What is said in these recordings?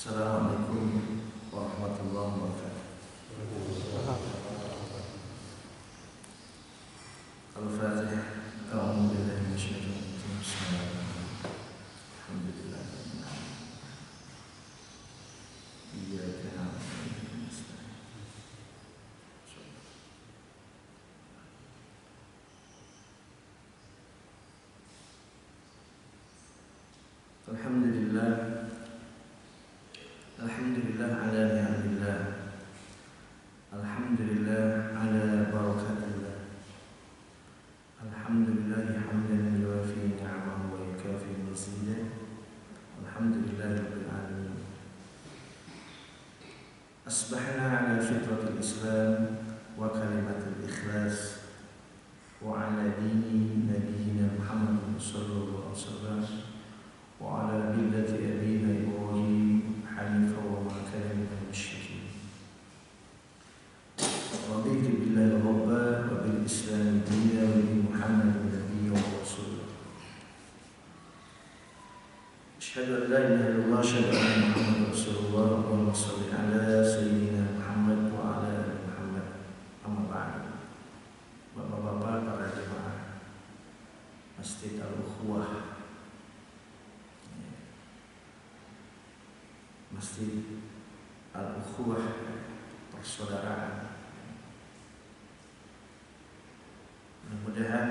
Assalamualaikum warahmatullahi wabarakatuh. Al-Fatihah. A'udzu billahi minasyaitonir rajim. Bismillahirrahmanirrahim. Alhamdulillah. Iyyaka na'budu wa iyyaka nasta'in. Alhamdulillah. Alhamdulillah ala ni'matillah. Alhamdulillah ala barakatillah. Alhamdulillah hamdan yuwafi ni'amahu wa yukafi mazidah. Alhamdulillah rabbil alamin. Asbahna ala fitratil Islam wa kalimatil ikhlas wa ala dini nabiyyina Muhammad sallallahu alaihi wasallam wa ala millati abina Ibrahim hanifan wa ma kana minal musyrikin. Raditu billahi rabba wa bil islam dinan wa bi Muhammadin nabiyyan wa rasulah. Asyhadu an la ilaha illallah wa asyhadu anna Muhammadar rasulullah. Allahumma shalli ala sayyidina Muhammad wa ala ali Muhammad. Amma ba'du. Bapak-bapak, para jemaah Masjid Al-Ukhuwah, Masjid Al-Ukhuwah, persaudaraan. Mudah-mudahan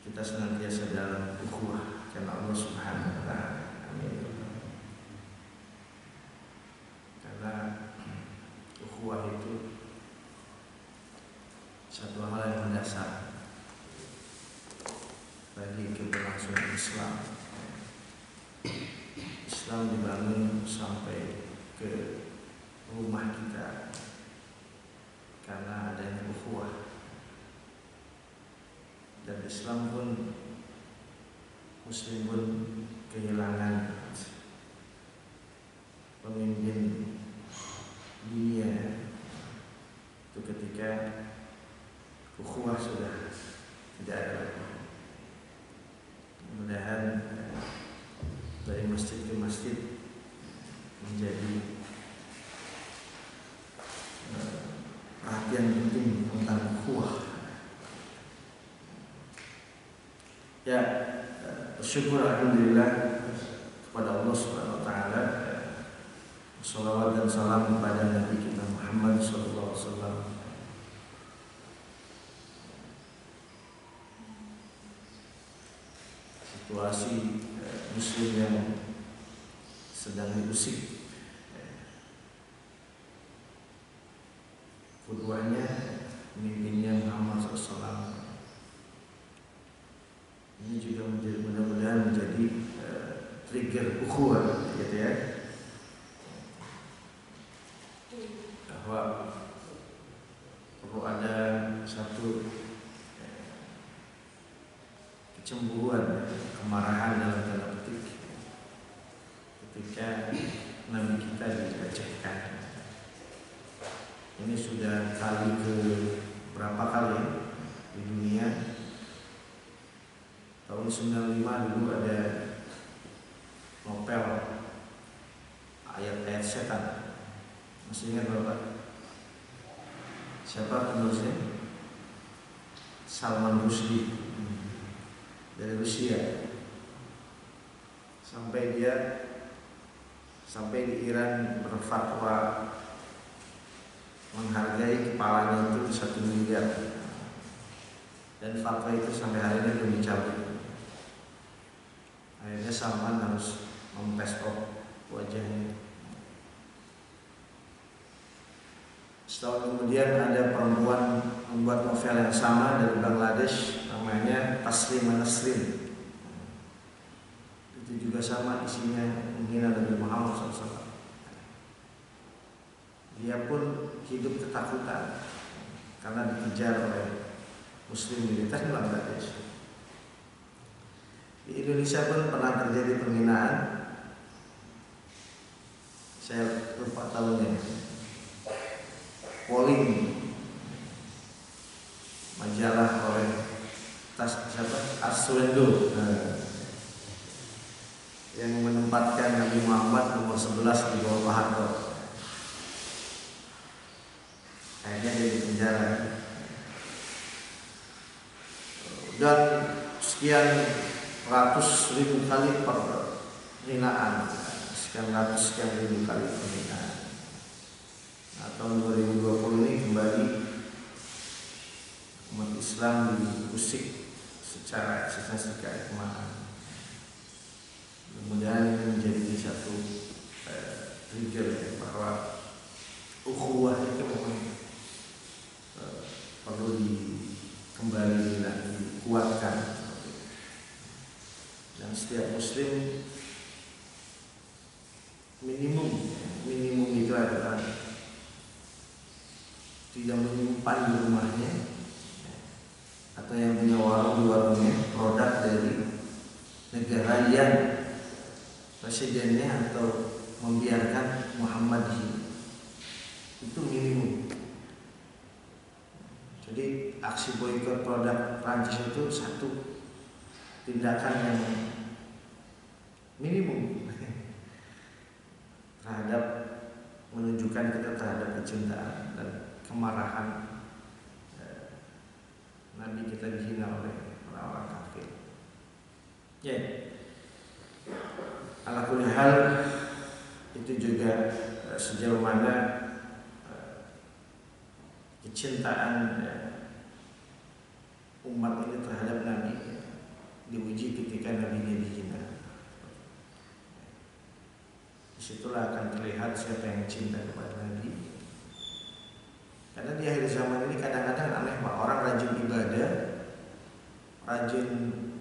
kita senantiasa dalam ukhuwah karena Allah Subhanahu wa taala. Amin. Karena ukhuwah itu satu hal yang mendasar bagi keberlangsungan Islam. Islam dibangun sampai ke rumah kita karena adanya ukhuwah. Dan Islam pun, Muslim pun kehilangan pemimpin dunia itu ketika ukhuwah sudah tidak ada lagi. Mudah-mudahan dari masjid ke masjid menjadi perhatian penting tentang ukhuwah. Ya, bersyukur alhamdulillah kepada Allah Subhanahu wa taala. Shalawat dan salam kepada Nabi kita Muhammad sallallahu alaihi wasallam. Situasi muslim yang sedang diusik, keduanya pemimpinnya Muhammad SAW. Ini juga mudah-mudahan menjadi trigger ukhuwah, gitu ya. Bahwa perlu ada satu kecemburuan, kemarahan dalam tanda petik ketika Nabi kita dilecehkan. Ini sudah kali ke berapa kali di dunia. Tahun 95 dulu ada novel ayat-ayat setan. Masih ingat Bapak? Siapa penulisnya? Salman Rushdie dari Rusia. Sampai di Iran berfatwa menghargai kepalanya itu 1 miliar. Dan fatwa itu sampai hari ini belum dicabut. Akhirnya Salman harus mempestop wajahnya. Setahun kemudian ada perempuan membuat novel yang sama dari Bangladesh, namanya Taslima Nasrin. Itu juga sama, isinya menghina Nabi Muhammad SAW. Dia pun hidup ketakutan karena dikejar oleh Muslim militer Bangladesh. Di Indonesia pun pernah terjadi penghinaan. Saya lupa tahunnya. Polling majalah oleh Arswendo. yang menempatkan Nabi Muhammad nomor 11 di bawah Pak Harto. Akhirnya dia di penjara. Dan sekian ratus ribu kali penghinaan, sekian ribu kali penghinaan. Nah, tahun 2020 ini kembali umat Islam diusik secara eksistensi keagamaan. Kemudian ini menjadi satu trigger ya, bahwa ukhuwah itu memang perlu kembali dikuatkan, dan setiap muslim minimum itu adalah tidak menyimpan di rumahnya atau yang punya warung di warungnya produk dari negara yang presidennya atau membiarkan Muhammad itu minimum. Jadi aksi boikot produk Prancis itu satu tindakan yang minimum terhadap menunjukkan kita terhadap kecintaan dan kemarahan Nabi kita dihina oleh orang-orang kafir. Ya. Ala kulli hal itu juga sejauh mana kecintaan umat ini terhadap Nabi diuji ketika Nabi-nya dihina. Disitulah akan terlihat siapa yang cinta kepada Nabi. Karena di akhir zaman ini kadang-kadang aneh Pak, orang rajin ibadah, rajin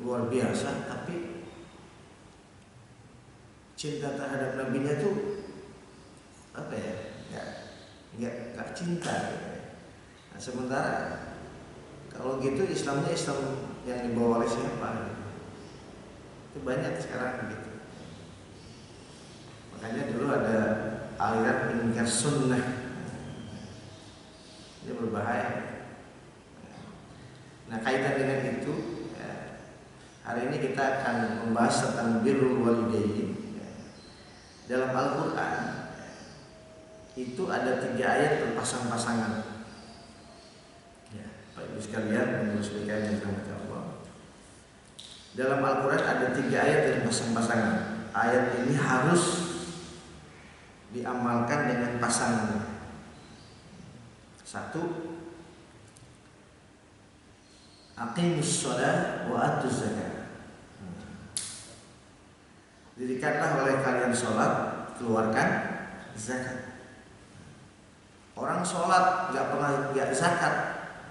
luar biasa, tapi cinta terhadap Nabi-nya tuh apa ya? Nggak cinta. Nah, sementara kalau gitu Islamnya Islam yang dibawa oleh siapa? Itu banyak sekarang gitu. Makanya dulu ada aliran ingkar sunnah. Ini berbahaya. Nah, kaitan dengan itu, hari ini kita akan membahas tentang birrul walidain. Dalam Al-Quran itu ada 3 ayat berpasang-pasangan. Ya, Pak Ibu sekalian, menurut sekalian yang dirahmati Allah. Dalam Al-Quran ada 3 ayat yang berpasang-pasangan. Ayat ini harus diamalkan dengan pasangan. 1, aqimus shalah wa atuz zakat. Dirikanlah oleh kalian sholat, keluarkan zakat. Orang sholat nggak zakat,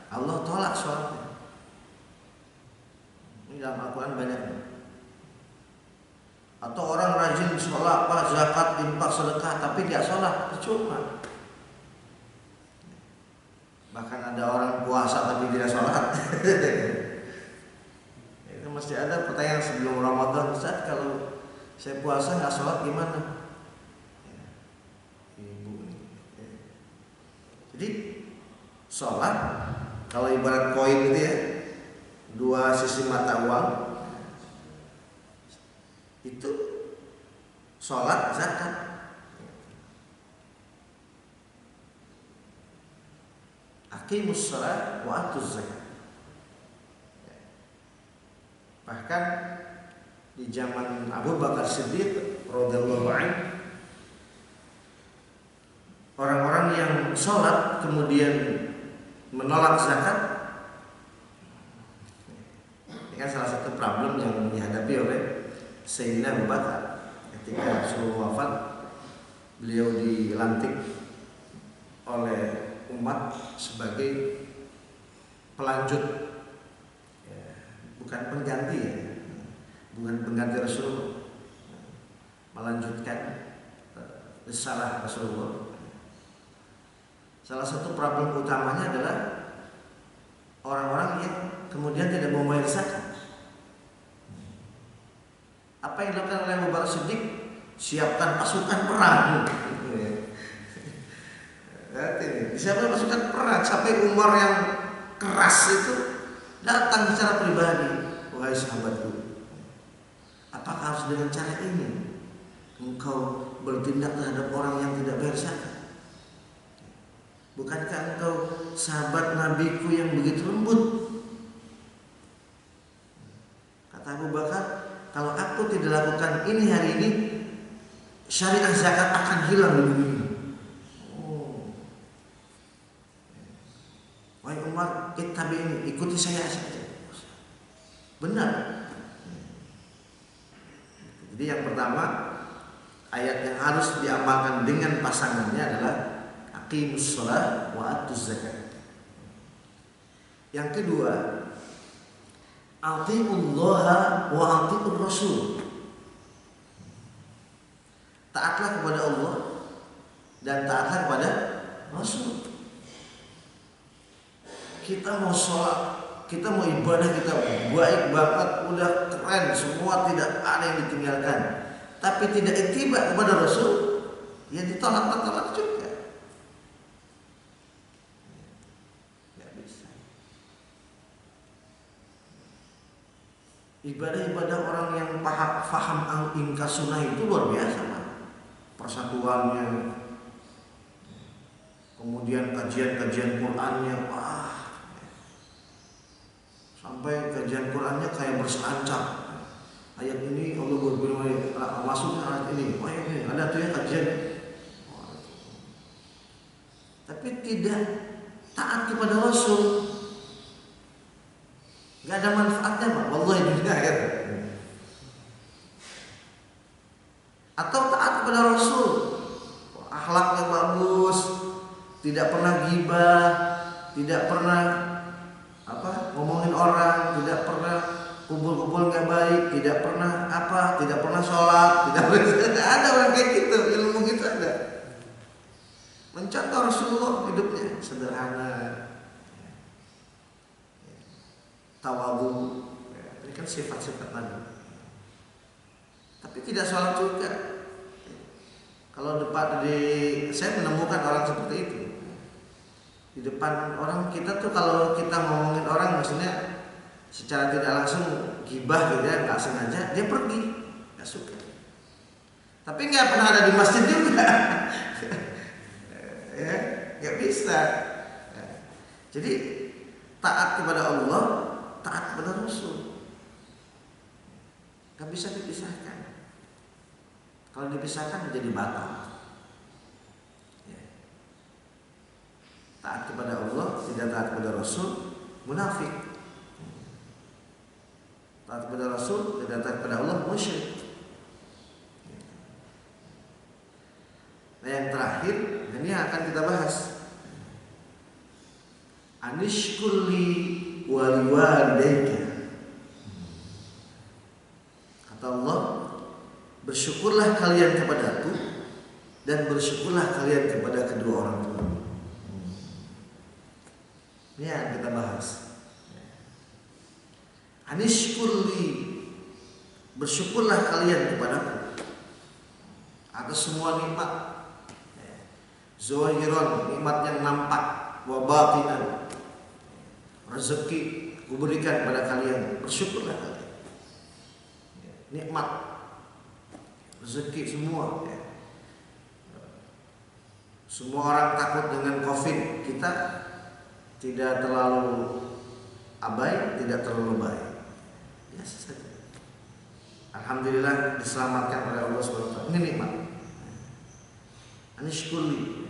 Allah tolak sholatnya. Ini dalam Al-Quran banyak. Atau orang rajin sholat, zakat, infak, sedekah, tapi nggak sholat, percuma. Bahkan ada orang puasa tapi tidak sholat. Itu mesti ada pertanyaan sebelum Ramadan, Ustaz, kalau saya puasa nggak sholat gimana? Jadi sholat kalau ibarat koin gitu ya, 2 sisi mata uang, itu sholat, zakat. Aqimus shalah wa atuz zakat. Bahkan di zaman Abu Bakar Siddiq radhiyallahu anhu, orang-orang yang sholat kemudian menolak zakat, ini kan salah satu problem yang dihadapi oleh Sayyidina Abu Bakar ketika Rasulullah wafat. Beliau dilantik oleh umat sebagai pelanjut, bukan pengganti ya, bukan pengganti Rasulullah, melanjutkan risalah Rasulullah. Salah satu problem utamanya adalah orang-orang yang kemudian tidak mau bayar zakat. Apa yang dilakukan oleh Abu Bakar Siddiq? Siapkan pasukan perang. Siapkan pasukan perang sampai Umar yang keras itu datang secara pribadi. Wahai sahabatku, apakah harus dengan cara ini? engkau bertindak terhadap orang yang tidak bayar zakat? Bukankah engkau sahabat nabiku yang begitu lembut? Kata Abu Bakar, kalau aku tidak lakukan ini hari ini, syariah zakat akan hilang di dunia ini. Wahai Umar, ittabi'ini, ikuti saya saja. Benar. Jadi yang pertama, ayat yang harus diamalkan dengan pasangannya adalah aqimus shalah wa atuz zakat. Yang kedua, atiullaha wa atiur rasul. Taatlah kepada Allah dan taatlah kepada Rasul. Kita mau sholat, kita mau ibadah, kita baik banget, udah keren, semua tidak ada yang ditinggalkan. Tapi tidak ittiba kepada Rasul, ya ditolak juga. Gak bisa. Ibadah-ibadah orang yang faham ingkar sunnah itu luar biasa, Pak. Persatuannya, kemudian kajian-kajian Qur'annya, wah. Sampai kajian Qur'annya kayak berselancar. Ayat ini Allah berfirman, masuknya ayat ini, oh ini ada tuh ya kajian. Tapi tidak taat kepada Rasul, nggak ada manfaatnya, Pak. Wallahi dunia akhirat. Atau taat kepada Rasul, akhlaknya bagus, tidak pernah ghibah, tidak pernah ngomongin orang, tidak pernah kumpul-kumpul nggak baik, tidak pernah tidak pernah sholat, tidak ada orang kayak gitu, ilmu gitu ada. Mencontoh Rasulullah hidupnya sederhana, tawadhu, ini kan sifat-sifat Nabi. Tapi tidak sholat juga. Kalau saya menemukan orang seperti itu. Di depan orang kita tuh, kalau kita ngomongin orang maksudnya secara tidak langsung gibah gitu ya, nggak sengaja dia pergi, nggak suka. Tapi nggak pernah ada di masjid juga, ya nggak bisa. Jadi taat kepada Allah, taat kepada Rasul, nggak bisa dipisahkan. Kalau dipisahkan menjadi batal. Taat kepada Allah, tidak taat kepada Rasul, munafik. Taat kepada Rasul, tidak taat kepada Allah, musyrik. Nah yang terakhir, ini akan kita bahas. Anishkurli waliwalidayka. Kata Allah, bersyukurlah kalian kepadaku dan bersyukurlah kalian kepada kedua orang tua. Ini yang kita bahas. Anishkurli, bersyukurlah kalian kepadaku atas semua nikmat. Zahiran, nikmat yang nampak, wa batinan, rezeki aku berikan kepada kalian, bersyukurlah kalian. Nikmat, rezeki semua. Semua orang takut dengan COVID, kita tidak terlalu abai, tidak terlalu baik. Biasa saja. Alhamdulillah diselamatkan oleh Allah SWT. Ini nikmat. Anishkurli.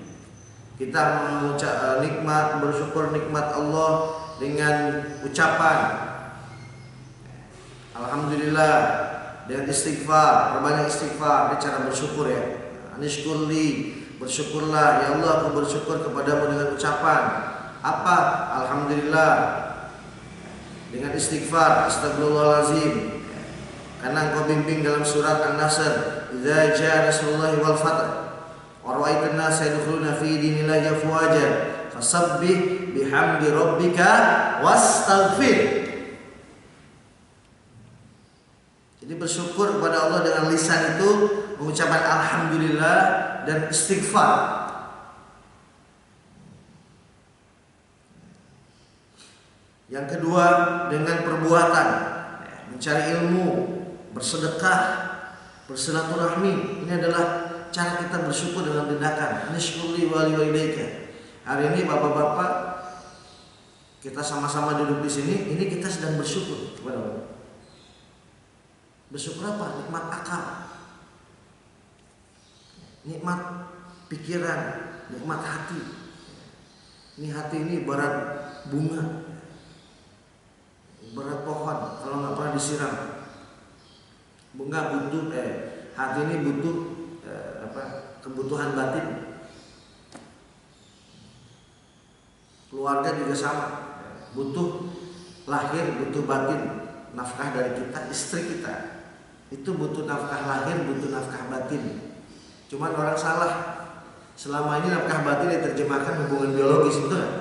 Kita mengucap nikmat, bersyukur nikmat Allah dengan ucapan alhamdulillah, dengan istighfar, berbanyak istighfar, ini cara bersyukur ya. Anishkurli, bersyukurlah ya Allah, aku bersyukur kepadamu dengan ucapan apa? Alhamdulillah, dengan istighfar, astagfirullahalazim. Karena engkau bimbing dalam surat An-Nasr, idza jaa nasrullahi wal fath wa ra'aitan nasa yadkhuluna fi dinillahi afwaja fasabbih bihamdi rabbika wastaghfir. Jadi bersyukur kepada Allah dengan lisan itu mengucapkan alhamdulillah dan istighfar. Yang kedua dengan perbuatan, mencari ilmu, bersedekah, bersilaturahmi. Ini adalah cara kita bersyukur dengan tindakan. Nishkurli wali walidayka. Hari ini bapak-bapak kita sama-sama duduk di sini. Ini kita sedang bersyukur kepada Allah. Bersyukur apa? Nikmat akal, nikmat pikiran, nikmat hati. Ini hati ini ibarat bunga, ibarat pohon kalau nggak pernah disiram. Bunga butuh, hati ini butuh kebutuhan batin. Keluarga juga sama, butuh lahir, butuh batin, nafkah dari kita, istri kita itu butuh nafkah lahir, butuh nafkah batin. Cuman orang salah, selama ini nafkah batin diterjemahkan hubungan biologis, betul gak?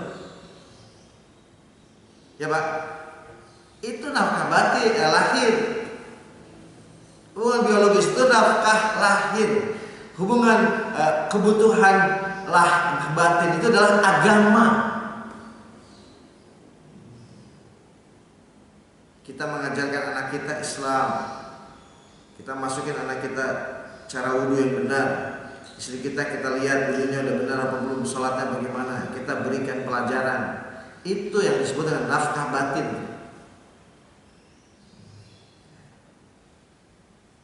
Ya Pak, itu nafkah batin, lahir. Hubungan biologis itu nafkah lahir. Hubungan kebutuhan batin itu adalah agama. Kita mengajarkan anak kita Islam, kita masukin anak kita cara wudhu yang benar. Istri kita lihat wudhunya udah benar apa belum, sholatnya bagaimana, kita berikan pelajaran. Itu yang disebut dengan nafkah batin.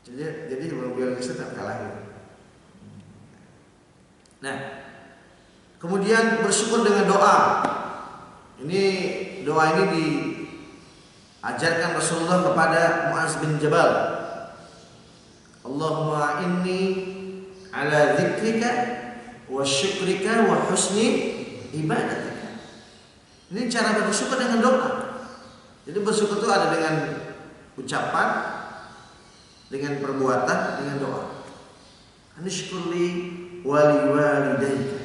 Jadi hubungan biologis itu nafkah lahir. Nah, kemudian bersyukur dengan doa. Doa ini diajarkan Rasulullah kepada Mu'adz bin Jabal. Allahumma inni ala dzikrika wa syukrika wa husni ibadatika. Ini cara bersyukur dengan doa. Jadi bersyukur itu ada dengan ucapan, dengan perbuatan, dengan doa. Anishkurli wali walidayka.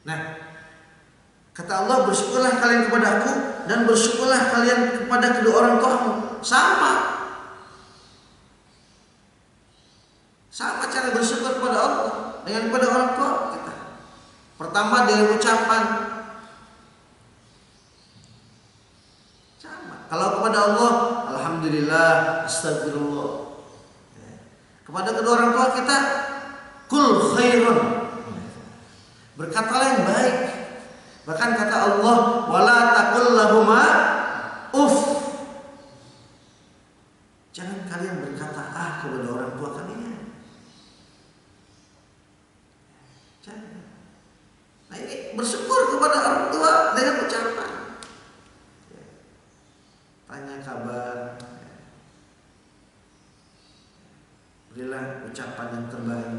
Nah, kata Allah, bersyukurlah kalian kepada aku dan bersyukurlah kalian kepada kedua orang tuamu. Sama cara bersyukur kepada Allah dengan kepada orang tua kita. Pertama dengan ucapan. Sama. Kalau kepada Allah, alhamdulillah, astagfirullah. Kepada kedua orang tua kita, kul khairun. Berkatalah yang baik. Bahkan kata Allah, wala taqul lahuma uff. Jangan kalian berkata kepada orang tua kalian. Jangan. Nah, ini bersyukur kepada orang tua dengan ucapan. Tanya kabar. Berilah ucapan yang terbaik.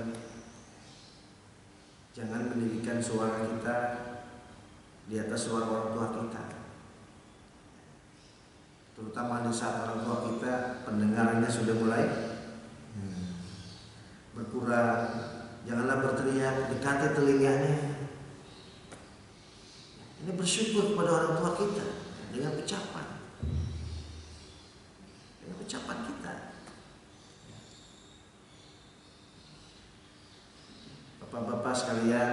Jangan meninggikan suara kita di atas suara orang tua kita. Terutama di saat orang tua kita pendengarannya sudah mulai berkurang. Janganlah berteriak, dekati telinganya. Ini bersyukur kepada orang tua kita dengan ucapan. Dengan ucapan kita. Bapak-bapak sekalian,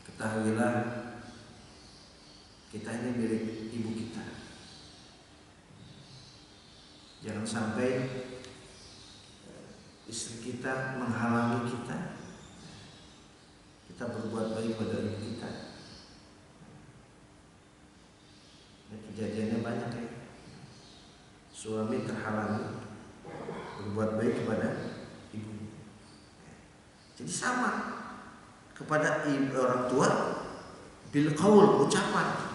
ketahuilah kita ini milik ibu kita. Jangan sampai istri kita menghalangi kita berbuat baik pada ibu kita. Kejadiannya banyak ya. Suami terhalangi berbuat baik kepada ibu. Jadi sama kepada orang tua bil qaul, ucapan.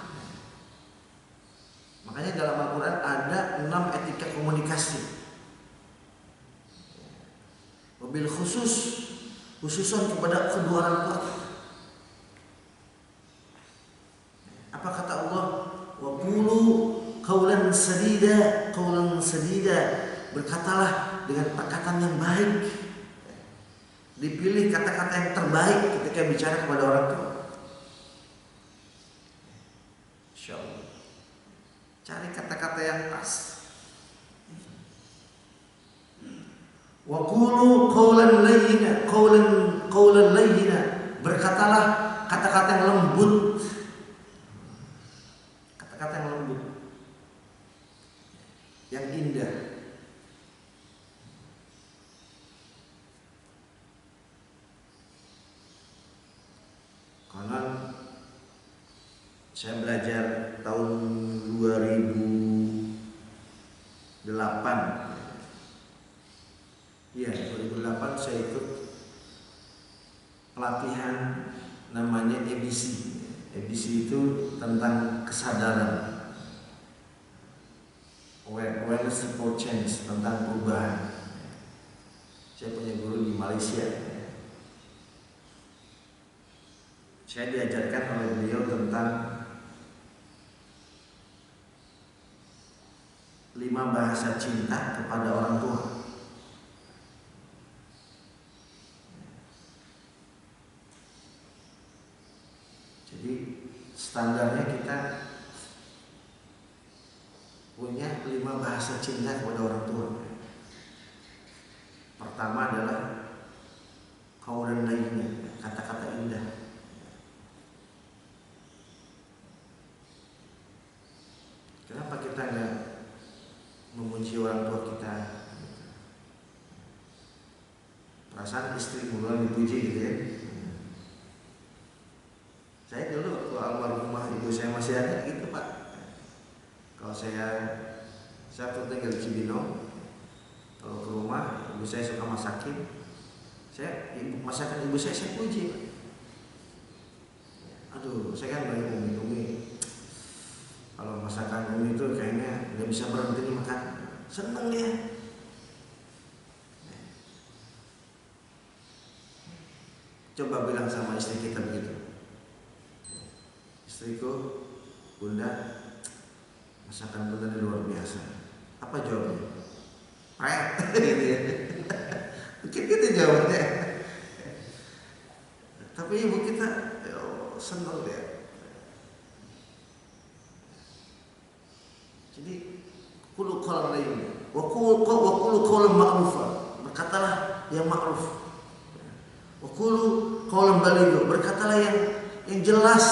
Makanya dalam Al-Quran ada 6 etika komunikasi. Mobil khususan kepada kedua orang tua. Apa kata Allah? Wa qulu qawlan sadida, berkatalah dengan perkataan yang baik. Dipilih kata-kata yang terbaik ketika bicara kepada orang tua. Insyaallah. Cari kata-kata yang pas. Wa qulu qawlan layyina, berkatalah kata-kata yang lembut. Kata-kata yang lembut, yang indah. Saya belajar tahun 2008. Iya, 2008 saya ikut pelatihan namanya ABC. ABC itu tentang kesadaran, awareness for change, tentang perubahan. Saya punya guru di Malaysia. Saya diajarkan oleh beliau tentang 5 bahasa cinta kepada orang tua. Jadi standarnya kita punya 5 bahasa cinta kepada orang tua. Pertama adalah qaulan layyin, kata-kata indah. Kenapa kita nggak memuji orang tua kita? Perasaan istri mulai dipuji gitu ya. Saya dulu waktu almarhumah ibu saya masih ada gitu Pak. Kalau saya tuh tinggal di Cibinong, kalau ke rumah ibu saya suka masakin, masakan ibu saya puji. Aduh, saya kan banyak umi. Kalau masakan umi itu kayaknya nggak bisa berhenti makan, seneng dia. Coba bilang sama istri kita begitu, istriku, bunda, masakan bunda ini luar biasa. Apa jawabnya? Gitu ya. Mungkin gitu jawabnya. Tapi ibu kita senang dia. Jadi qulu qawlan layyin wa qulu qawlan ma'rufa, berkatalah yang ma'ruf. Wa qulu qawlan baligha, berkatalah yang jelas,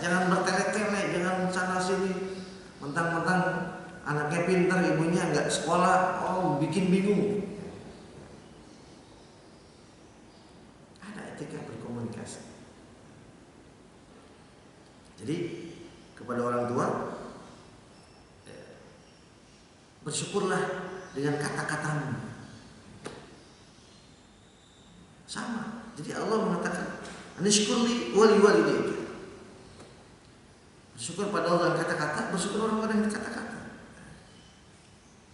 jangan bertele-tele, jangan sana sini. Mentang-mentang anaknya pintar, ibunya enggak sekolah, bikin bingung. Ada etika berkomunikasi. Jadi kepada orang tua, bersyukurlah dengan kata-katamu. Sama. Jadi Allah mengatakan, "Anishkurli wa liwalidayka." Bersyukur pada Allah dengan kata-kata, bersyukur orang dengan kata-kata.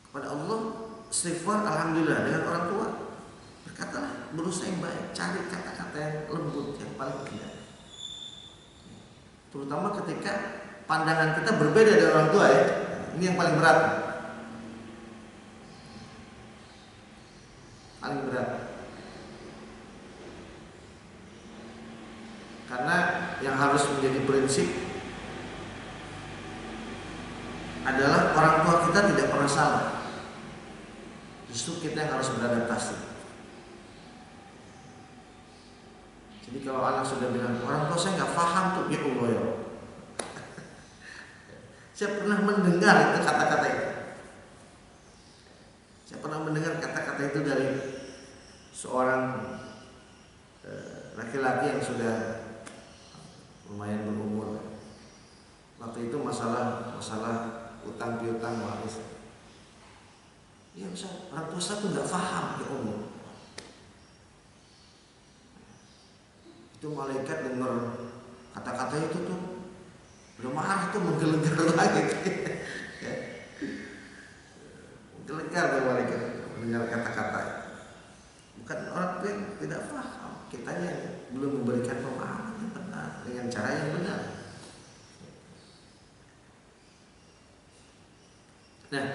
Kepada Allah, istighfar, alhamdulillah. Dengan orang tua, berkatalah, berusaha yang baik, cari kata-kata yang lembut, yang paling indah. Terutama ketika pandangan kita berbeda dari orang tua ya. Ini yang paling berat. Paling berat. Karena yang harus menjadi prinsip adalah orang tua kita tidak pernah salah. Justru kita yang harus beradaptasi. Jadi kalau anak sudah bilang, orang tua saya nggak paham tuh, ya Allah ya. Saya pernah mendengar itu kata-kata itu. Saya pernah mendengar kata-kata itu dari seorang laki-laki yang sudah lumayan berumur. Waktu itu masalah utang piutang waris. Ya bisa, orang tua saya tuh nggak paham ya Allah. Itu malaikat dengar kata-kata itu tuh udah marah tuh, menggelegar lagi. Menggelegar tuh malaikat mendengar kata-kata. Bukan orang tua yang tidak paham, kitanya belum memberikan pemahaman yang benar dengan cara yang benar. Nah,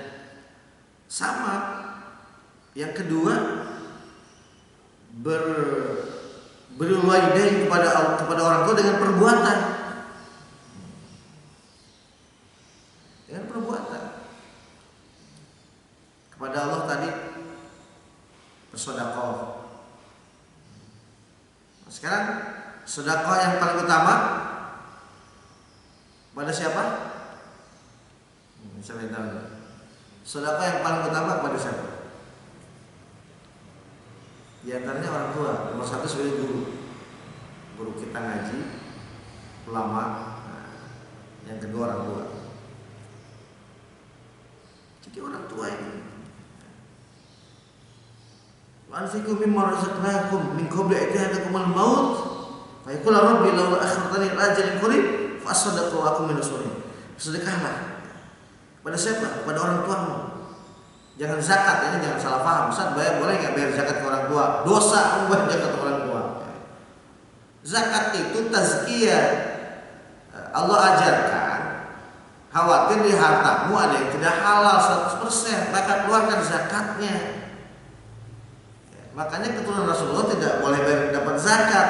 sama yang kedua, berwil walidain kepada orang tua dengan perbuatan. Dengan perbuatan. Kepada Allah tadi bersedekah. Sekarang sedekah yang paling utama pada siapa? Saya tahu. Sedekah yang paling utama kepada siapa? Di antaranya orang tua. Nomor satu sebagai guru kita ngaji, ulama. Yang kedua orang tua. Jadi orang tua ini anfiqu mimma razaqnakum min qabli an ya'tiyakumul maut fa yaqulu rabbi law akhartani ila ajalin qarib fa asaddaqu wa akum minas sholihin. Sedekahlah pada siapa? Pada orang tuamu. Jangan zakat, ini jangan salah paham. Ustaz, boleh nggak bayar zakat ke orang tua? Dosa membayar zakat ke orang tua. Zakat itu tazkiyah. Allah ajarkan, khawatir di hartamu ada yang tidak halal 100%, maka keluarkan zakatnya. Makanya keturunan Rasulullah tidak boleh dapat zakat.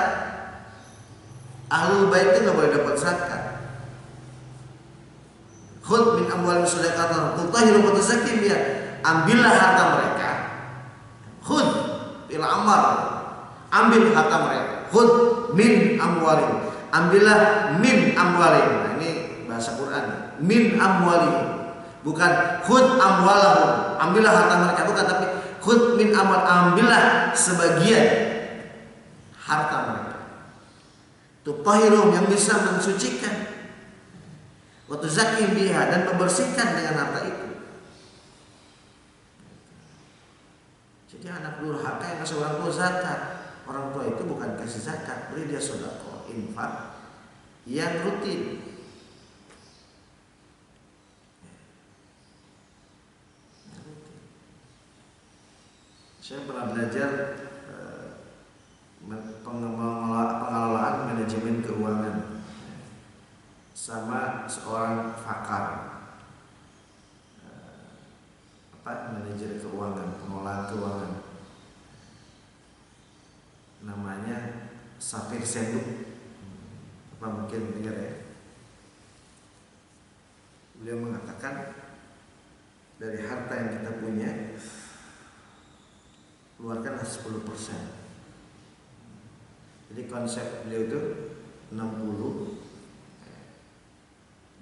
Ahlul bait itu nggak boleh dapat zakat. Khudh min amwalihim shadaqatan tutahhiruhum wa tuzakkihim biha. Ambillah harta mereka. Khudh bil amar. Ambil harta mereka. Khudh min amwalihim. Ambillah min amwalihim. Nah, ini bahasa Quran. Min amwalihim. Bukan khudh amwalahum. Ambillah harta mereka, bukan, tapi khudh min amwal. Ambillah sebagian harta mereka. Tutahhiruhum, yang bisa mensucikan. Wa tuzakkihim biha, dan membersihkan dengan harta itu. Jadi anak durhaka yang kasih orang tua zakat. Orang tua itu bukan kasih zakat, beri dia sedekah, infak yang rutin. Saya pernah belajar pengelolaan manajemen keuangan sama seorang pakar manajer keuangan, pengelolaan keuangan, namanya Safir Senduk. Apa mungkin dengar ya? Beliau mengatakan dari harta yang kita punya keluarkan 10%. Jadi konsep beliau itu 60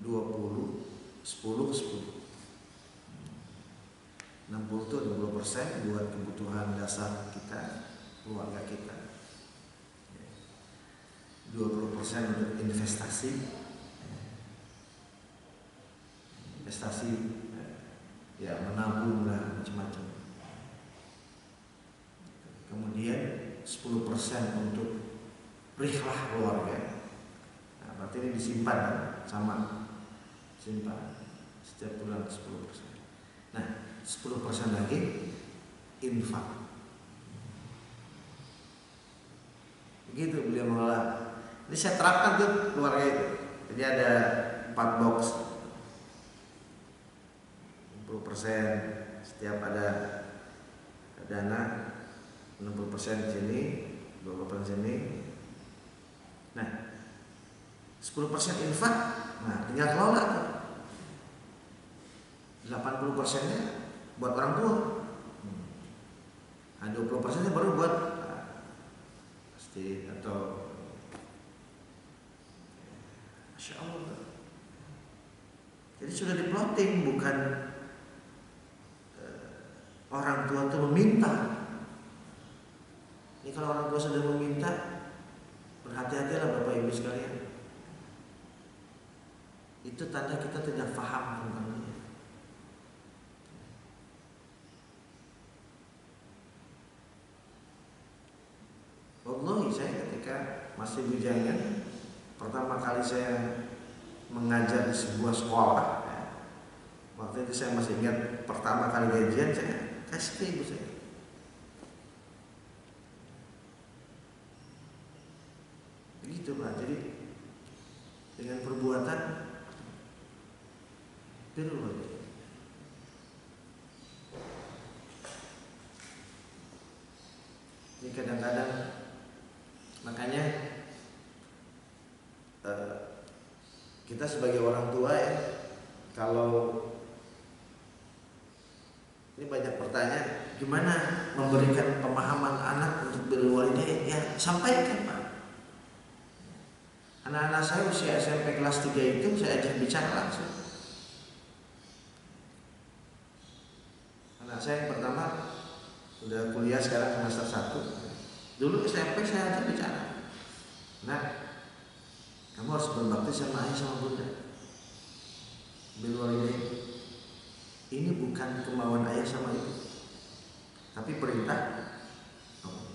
20 10 10. 60 itu 20% buat kebutuhan dasar kita, keluarga kita. 20% untuk investasi. Investasi ya menabung lah, macam-macam. Kemudian 10% untuk rihlah keluarga. Nah, berarti ini disimpan kan? Sama simpan setiap bulan 10%. Nah, 10% lagi infak. Begitu beliau mengelola. Ini saya terapkan tuh keluarga itu. Jadi ada 4 box, 60%, setiap ada dana 60% di sini, 20% sini. Nah, 10% infak, nah tinggal kelola tuh. 80%-nya buat orang tua. Nah, 20%-nya baru buat pasti atau Masya Allah. Jadi sudah diplotting, bukan orang tua itu meminta. Ini kalau orang tua sudah meminta, berhati-hatilah Bapak Ibu sekalian. Itu tanda kita tidak paham tentangnya. Wallahi, saya ketika masih bujangan, pertama kali saya mengajar di sebuah sekolah, waktu itu saya masih ingat pertama kali gajian saya kasih ke ibu saya. Begitu Pak, jadi dengan perbuatan tiru aja. Jadi kadang-kadang makanya kita sebagai orang tua ya, kalau ini banyak pertanyaan, gimana memberikan pemahaman anak untuk birrul walidain? Ya sampaikan Pak. Anak-anak saya usia SMP kelas 3 itu saya ajak bicara langsung. Anak saya yang pertama udah kuliah sekarang semester 1. Dulu SMP saya ajak bicara. Nah, kamu harus berbakti sama ayah sama bunda. bil walidain ini bukan kemauan ayah sama ibu, tapi perintah Allah.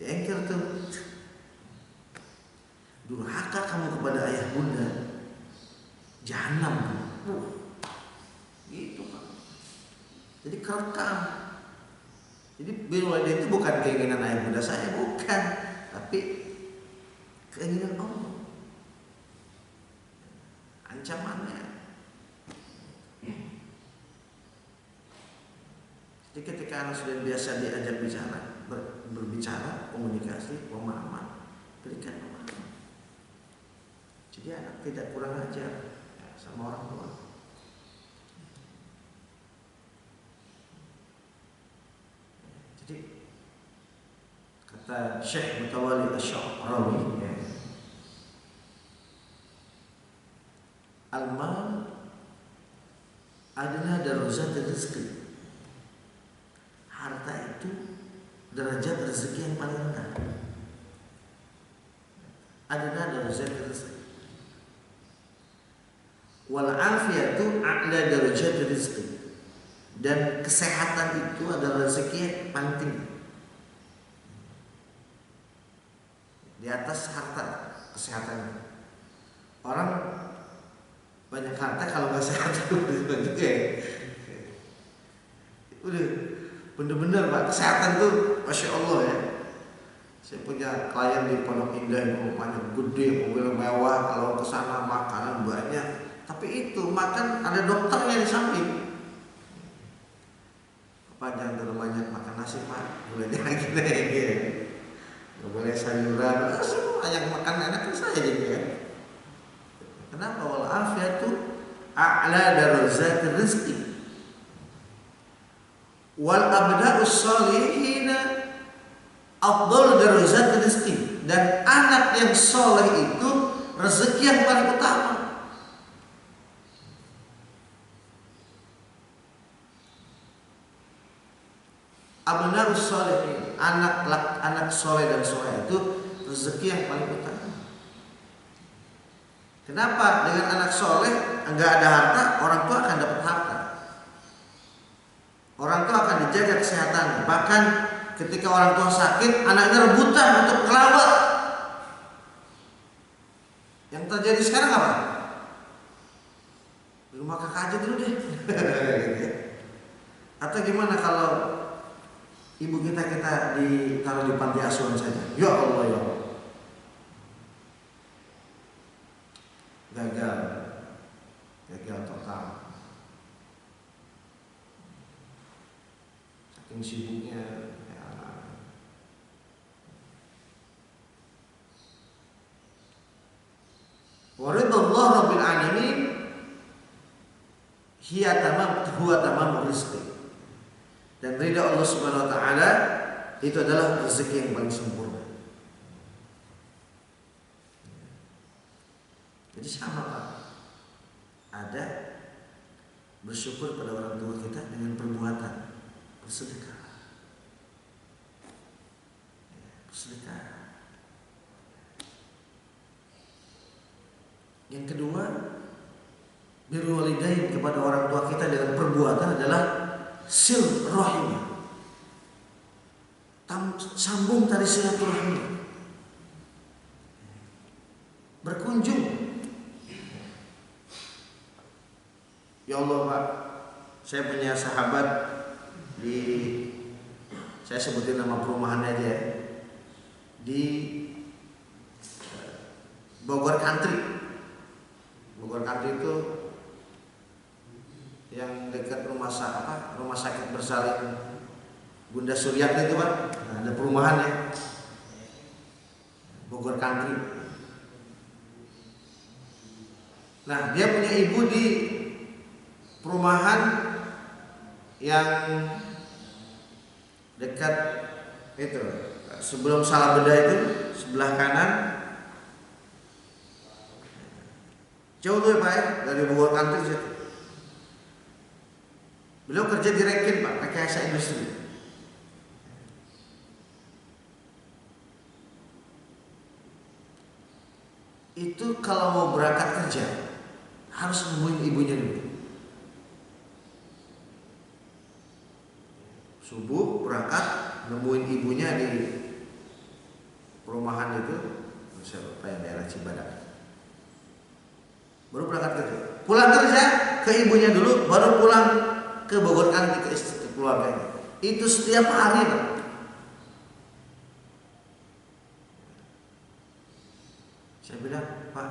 Diengkel tuh. Durhaka kamu kepada ayah bunda, jahanam. Gitu Pak. Jadi kerekam. Jadi bil walidain itu bukan keinginan ayah bunda saya, bukan, tapi keinginan Allah. Ancamannya. Jadi ketika anak sudah biasa diajak bicara, berbicara, komunikasi, pemahaman, berikan pemahaman. Jadi anak tidak kurang ajar sama orang tua. Jadi kata Syekh Mutawalli Asy-Sya'rawi, al-mal adna darajat rezeki. Harta itu derajat rezeki yang paling rendah. Adna darajat rezeki. Wal afiyatu a'la darajat rezeki. Dan kesehatan itu adalah rezeki yang paling tinggi. Di atas harta, kesehatan. Orang banyak harta kalau nggak sehat udah bener-bener Pak, kesehatan tuh Masya Allah ya. Saya punya klien di Pondok Indah yang rumahnya gede, mobil mewah, kalau kesana makanan banyak, tapi itu makan ada dokternya di samping. Apa jangan terlalu banyak makan nasi Pak, bolehnya gitu ya. Nggak boleh sayuran, banyak makan enak saya jadi ya. Kenapa? Wal afiyatu a'la darajat rizqi. Wal abna'us sholihin afdal darajat rizqi. Dan anak yang soleh itu rezeki yang paling utama. Abna'us sholihin, anak soleh dan soleh itu rezeki yang paling utama. Kenapa? Dengan anak soleh enggak ada harta, orang tua akan dapat harta. Orang tua akan dijaga kesehatan. Bahkan ketika orang tua sakit, anaknya rebutan untuk merawat. Yang terjadi sekarang apa? Di rumah kakak aja dulu deh. Atau gimana kalau ibu kita ditaruh di panti asuhan saja? Ya Allah ya Allah. Gagal total. Saking sibuknya ya. Waridullah Rabbil Alamin huwa tamam rizqi. Dan ridha Allah Subhanahu wa taala itu adalah rezeki yang paling sempurna. Jadi sama Pak. Ada bersyukur pada orang tua kita dengan perbuatan bersedekah. Bersedekah. Yang kedua, birrul walidain kepada orang tua kita dengan perbuatan adalah sil rahim. Sambung tali silaturahmi. Berkunjung. Ya Allah Pak, saya punya sahabat saya sebutin nama perumahannya aja ya, di Bogor Country. Bogor Country itu yang dekat rumah sakit bersalin Bunda Suryati itu Pak. Nah, ada perumahan ya, Bogor Country. Nah, dia punya ibu di perumahan yang dekat itu sebelum Salabeda itu sebelah kanan, jauh tuh ya Pak ya, dari Bogor Country situ. Beliau kerja di Rekin Pak, rekayasa industri. Itu kalau mau berangkat kerja harus nemuin ibunya dulu. Subuh berangkat, nemuin ibunya di perumahan itu, saya lupa ya, daerah Cibadak. Baru berangkat kerja. Pulang kerja ke ibunya dulu, baru pulang ke Bogor nanti ke istri keluarganya. Itu setiap hari, Pak. Saya bilang, Pak,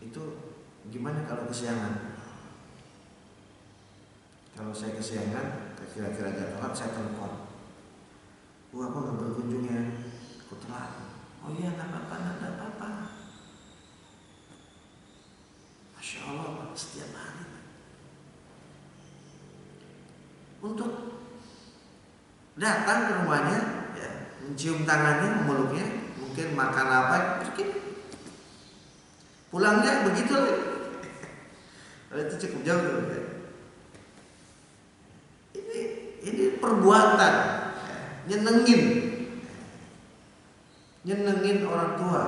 itu gimana kalau kesiangan? Kalau saya kesiangan, kira-kira jam 4 saya telepon. Bu, aku nggak berkunjung ya, aku telat. Oh iya, nggak apa-apa, nggak apa-apa. Masya Allah, Pak, setiap hari. Untuk datang ke rumahnya, ya, mencium tangannya, memeluknya, mungkin makan apa, mungkin pulangnya begitu lagi. Itu cukup jauh tuh. Ya. Ini perbuatan, ya, nyenengin orang tua.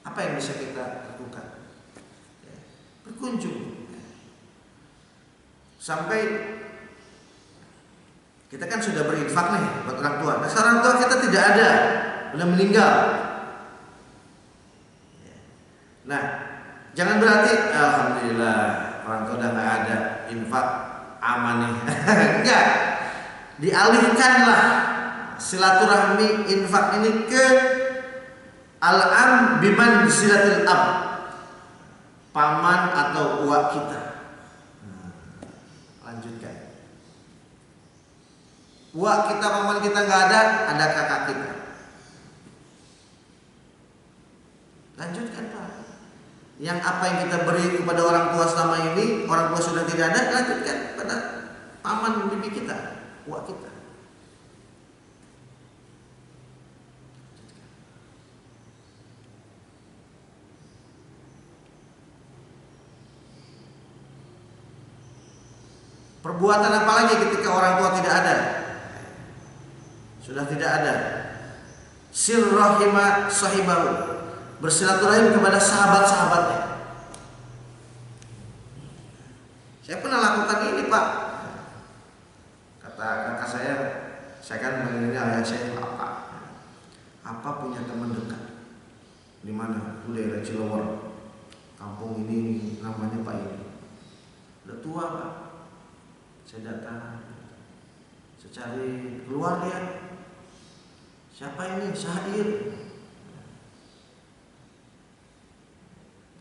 Apa yang bisa kita lakukan? Ya, berkunjung. Sampai kita kan sudah berinfak nih buat orang tua. Nah, orang tua kita tidak ada, sudah meninggal. Nah, jangan berarti alhamdulillah orang tua udah nggak ada, infak aman nih. Enggak, dialihkanlah silaturahmi infak ini ke al-am biman silatul ab, paman atau uak kita. Lanjutkan. Uak kita, paman kita nggak ada kakak kita. Lanjutkan, Pak. Yang apa yang kita beri kepada orang tua selama ini, orang tua sudah tidak ada, lanjutkan pada paman bibi kita, uak kita. Perbuatan apa lagi ketika orang tua tidak ada? Sudah tidak ada. Sirrahima sahibahu, bersilaturahim kepada sahabat-sahabatnya. Saya pernah lakukan ini, Pak. Kata kakak saya kan mengenalnya ayah saya Pak. Apa punya teman dekat? Di mana? Di daerah Cilowor. Kampung ini namanya Pak ini. Udah tua, Pak. Saya datang, saya cari keluar dia. Siapa ini? Syair.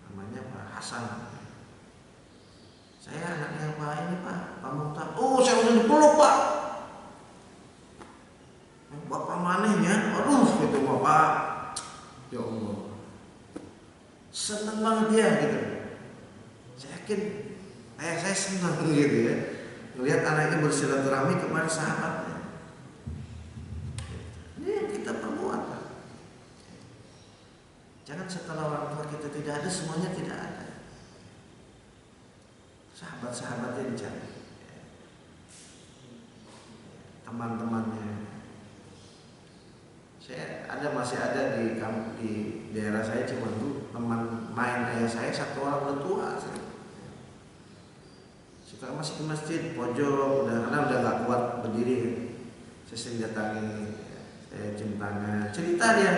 Namanya Pak Hasan. Saya anaknya Pak ini, Pak Muhtar. Oh, saya udah dipeluk, Pak. Bapak manehnya, aduh gitu Bapak. Ya Allah, seneng banget dia gitu. Saya yakin ayah saya senang gitu ya, melihat anaknya bersilaturahmi kepada sahabatnya. Ini yang kita perbuat, Pak. Jangan setelah orang tua kita tidak ada, semuanya tidak ada. Sahabat-sahabatnya dicari, teman-temannya. Saya masih ada di daerah saya, cuma tuh teman main ayah saya satu orang udah tua. Suka masih ke masjid pojok, karena udah nggak kuat berdiri. Saya sering datangi, saya cium tangan, cerita dia.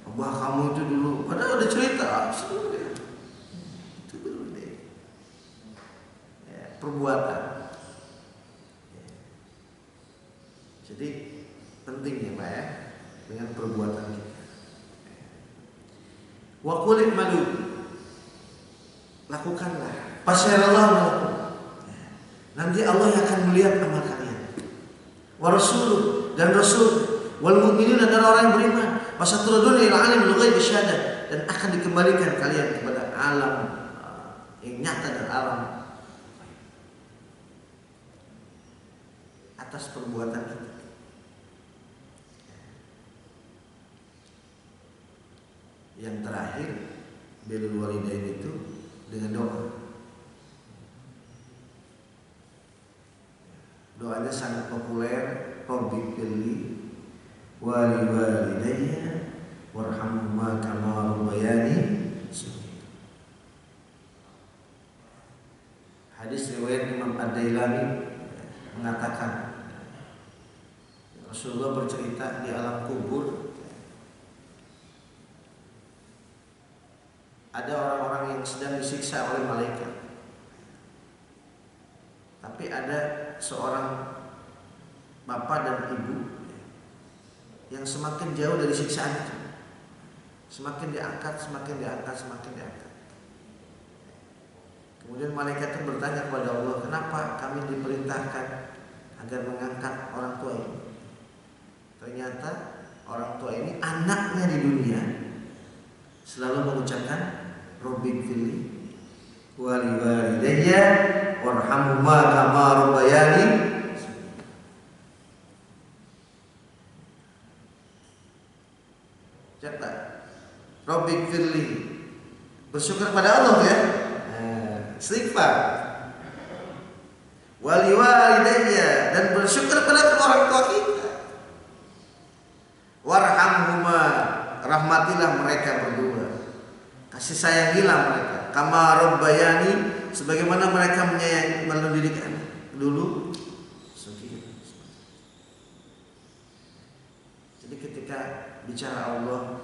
Abah kamu itu dulu, padahal udah cerita seluruh dia. Itu dulu deh. Ya, perbuatan. Jadi penting ya, Pak ya, dengan perbuatan kita. Wa qul i'malu, lakukanlah. Fasyarallahu lakum. Nanti Allah yang akan melihat amal kalian. Wa rasuluh, dan rasul, wal mu'minun, dan orang yang beriman. Wasaturaduna ila alimul ghaib wasyahadah, dan akan dikembalikan kalian kepada alam yang nyata dan alam atas perbuatan kita. Yang terakhir, birrul walidain itu dengan doa. Doanya sangat populer. Rabbi firli wali walidayya warhamhuma kama rabbayani Ad-Dailami mengatakan, Rasulullah bercerita di alam kubur ada orang-orang yang sedang disiksa oleh malaikat, tapi ada seorang bapak dan ibu yang semakin jauh dari siksaan itu, semakin diangkat, semakin diangkat, semakin diangkat. Kemudian malaikat itu bertanya kepada Allah, kenapa kami diperintahkan agar mengangkat orang tua ini? Ternyata orang tua ini anaknya di dunia selalu mengucapkan Rabbighfirli wa liwalidayya warhamhuma kama rabbayani. Catat, Rabbighfirli, bersyukur pada Allah ya. Istighfar. Wali walidayya, dan bersyukur pada orang tua kita. Warhamhuma, rahmatilah mereka berdua, kasih sayangilah mereka. Kama rabbayani, sebagaimana mereka menyayangi mendidik anak dulu. Jadi ketika bicara Allah,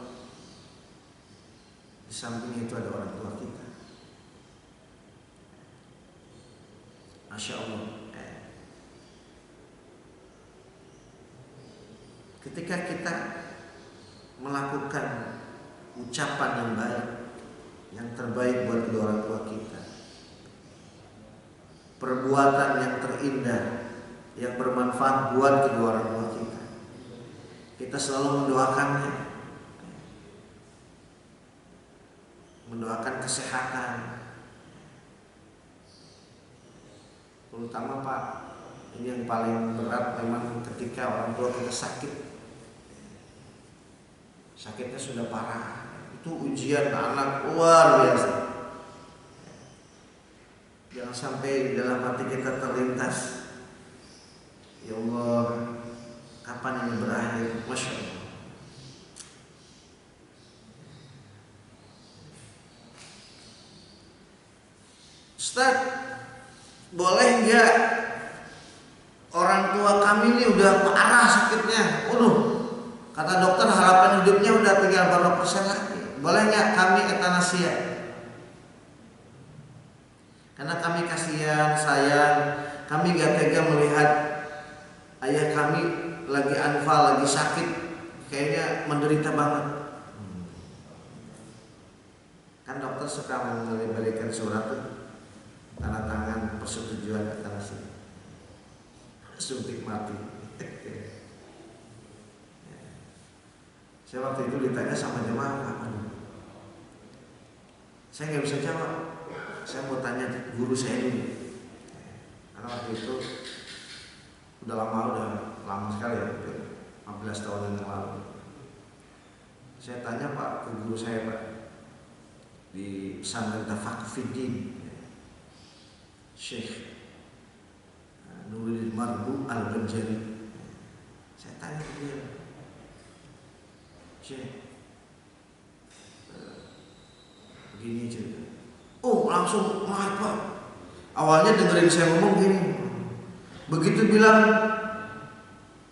di samping itu ada orang tua kita. Masya Allah. Ketika kita melakukan ucapan yang baik, yang terbaik buat kedua orang tua kita, perbuatan yang terindah, yang bermanfaat buat kedua orang tua kita, kita selalu mendoakannya, mendoakan kesehatan. Terutama Pak, ini yang paling berat memang ketika orang tua kita sakit. Sakitnya sudah parah. Itu ujian anak luar biasa. Jangan sampai dalam hati kita terlintas, ya Allah, kapan ini berakhir? Masya Allah. Ustaz, boleh nggak orang tua kami ini udah parah sakitnya, kata dokter harapan hidupnya udah tinggal berapa persen lagi, boleh nggak kami etanasia? Karena kami kasihan, sayang, kami gak tega melihat ayah kami lagi anfal, lagi sakit, kayaknya menderita banget. Kan dokter suka memberikan surat tuh, tanda tangan persetujuan eutanasi, suntik mati. Saya waktu itu ditanya sama jemaah, saya nggak bisa jawab. Saya mau tanya guru saya ini, karena waktu itu udah lama sekali ya, 15 tahun yang lalu. Saya tanya Pak ke guru saya Pak di pesantren Tafaqquh Fiddin, Syekh Nuruddin Marbu Al-Banjari. Saya tanya ke dia, Syekh, begini cerita. Oh, langsung marah Pak. Awalnya dengerin saya ngomong gini, begitu bilang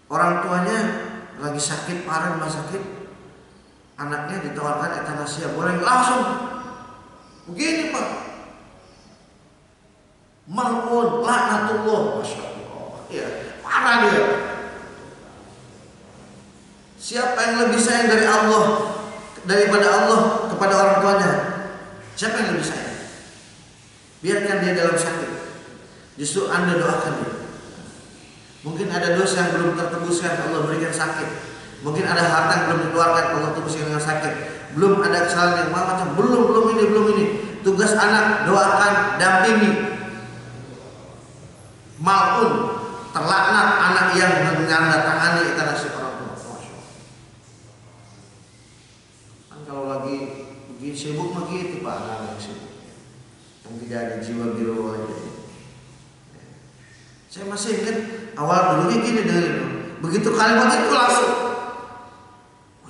orang tuanya lagi sakit parah, rumah sakit, anaknya ditawarkan etanasia, boleh, langsung begini Pak, mal'un, laknatullah, masya Allah, ya parah dia. Siapa yang lebih sayang dari Allah, daripada Allah kepada orang tuanya? Siapa yang lebih sayang? Biarkan dia dalam sakit, justru Anda doakan dia. Mungkin ada dosa yang belum tertebuskan, Allah berikan sakit. Mungkin ada harta yang belum dikeluarkan, Allah tebuskan dengan sakit. Belum ada kesalahan yang macam, belum ini. Tugas anak, doakan, dampingi. Mal'un, terlaknat anak yang menandatangani eutanasi orang tua. Kan kalau lagi begini sibuk begitu Pak, anak yang sibuk, yang tidak ada jiwa biru aja. Saya masih ingat awal dulu gini dengerin, begitu kalimat itu langsung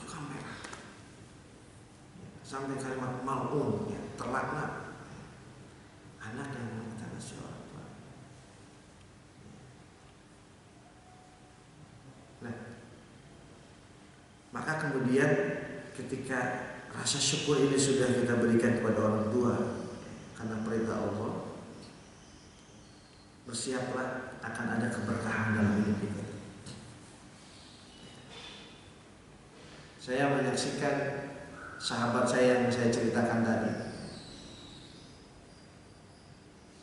kamera sampai kalimat mal'un, ya, terlaknat anak yang eutanasi orang tua. kemudian ketika rasa syukur ini sudah kita berikan kepada orang tua karena perintah Allah, bersiaplah akan ada keberkahan dalam hidup kita. Saya menyaksikan sahabat saya yang saya ceritakan tadi.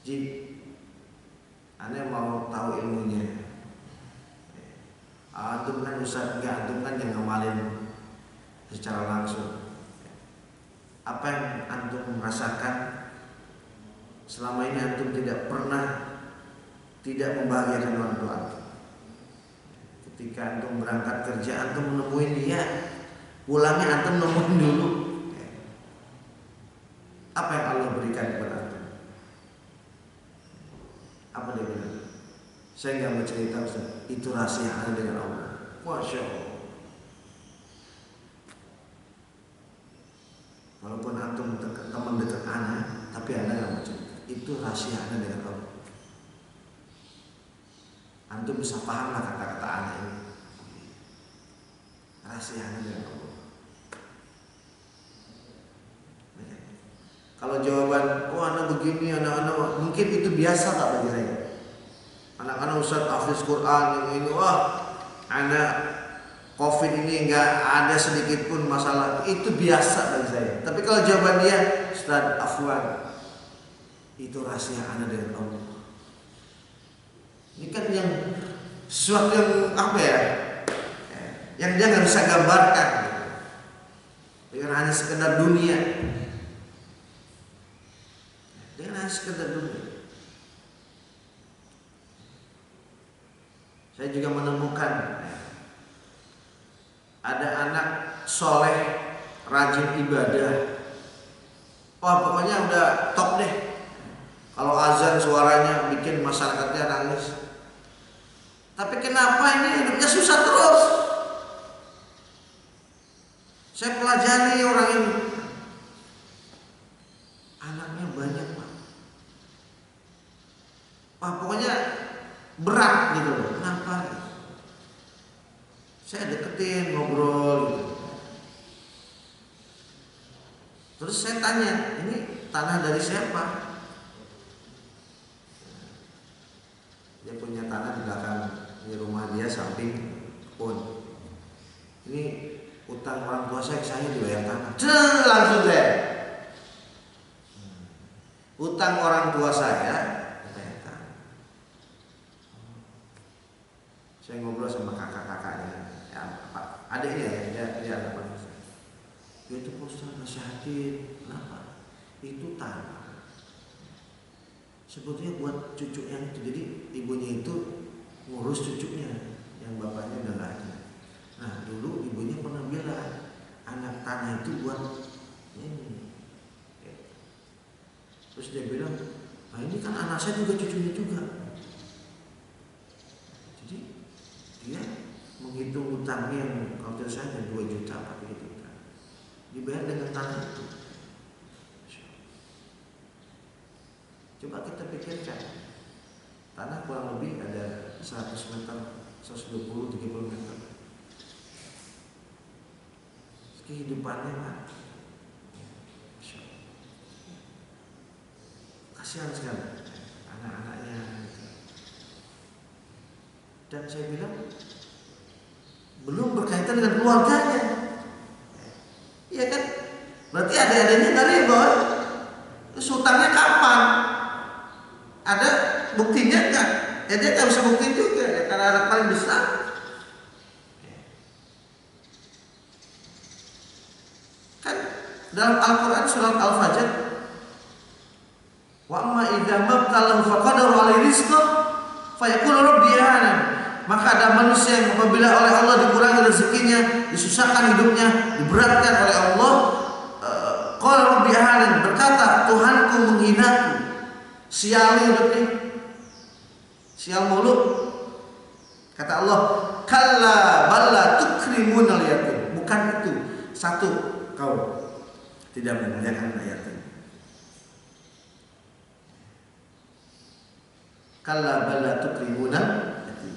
Jin, aneh mau tahu ilmunya. Antum kan Ustaz, enggak, antum kan yang ngamalin secara langsung. Apa yang antum merasakan selama ini? Antum tidak pernah tidak membahagiakan orang tua antum. Ketika antum berangkat kerja, antum menemuin dia, pulangnya antum nemuin dulu. Apa yang Allah berikan kepada antum? Apa dia bilang? Saya nggak mau cerita Ustaz, itu rahasia ada dengan Allah. Masya Allah. Walaupun antum teman dekat anak, tapi anda nggak mau cerita. Itu rahasia anda dengan Allah. Antum bisa paham lah kata-kata anak ini. Rahasia anda dengan Allah. Kalau jawaban, oh anak begini, anak-anak, mungkin itu biasa tak bagi saya. Anak-anak Ustaz hafiz Quran ini, wah anak COVID ini enggak ada sedikit pun masalah, itu biasa bagi saya. Tapi kalau jawaban dia, Ustaz afwan, itu rahasia anak dengan Allah. Ini kan yang sesuatu yang apa ya, yang dia nggak bisa gambarkan dengan hanya sekedar dunia, dengan hanya sekedar dunia. Saya juga menemukan ada anak soleh, rajin ibadah. Wah pokoknya udah top deh. Kalau azan suaranya bikin masyarakatnya nangis. Tapi kenapa ini hidupnya susah terus? Saya pelajari orang ini. Anaknya banyak Pak. Wah pokoknya berat gitu loh. Kenapa? Saya deketin, ngobrol gitu. Terus saya tanya, ini tanah dari siapa? Dia punya tanah di belakang, di rumah dia samping kebun. Ini utang orang tua saya dibayar tanah. Langsung saya. Utang orang tua saya. Saya ngobrol sama kakak-kakaknya, ya, adiknya ya, dia anak bangsa. Dia itu Ustaz nasihatin, kenapa? Itu tanah. Sebetulnya buat cucunya itu, jadi ibunya itu ngurus cucunya, yang bapaknya udah nggak ada. Nah dulu ibunya pernah bilang, anak tanah itu buat ini. Terus dia bilang, nah ini kan anak saya juga cucunya juga. Jadi dia menghitung utangnya yang kalau tidak salah 2 juta apa gitu, dibayar dengan tanah itu. Coba kita pikirkan, tanah kurang lebih ada 100 meter, 120-30 meter. Kehidupannya Pak, kasihan sekali anak-anaknya. Dan saya bilang belum berkaitan dengan keluarganya, iya kan? Berarti adik-adiknya nggak ribet. Terus hutangnya kapan? Ada buktinya nggak? Ya dia nggak bisa buktiin juga ya, karena anak paling besar. Kan dalam Al-Quran surat Al-Fajr, wa amma idza mabtalahu faqadara alaihi rizqah fayaqulu rabbi hanan. Maka ada manusia yang apabila oleh Allah dikurangi rezekinya, disusahkan hidupnya, diberatkan oleh Allah, qala rabbi hanan, berkata Tuhanku menghinaku. Sial hidup ini, sial mulu. Kata Allah, kalla balla tukrimunal yatim. Bukan itu. Satu, kau tidak memuliakan yatim. Kalla balla tukrimunal yatim.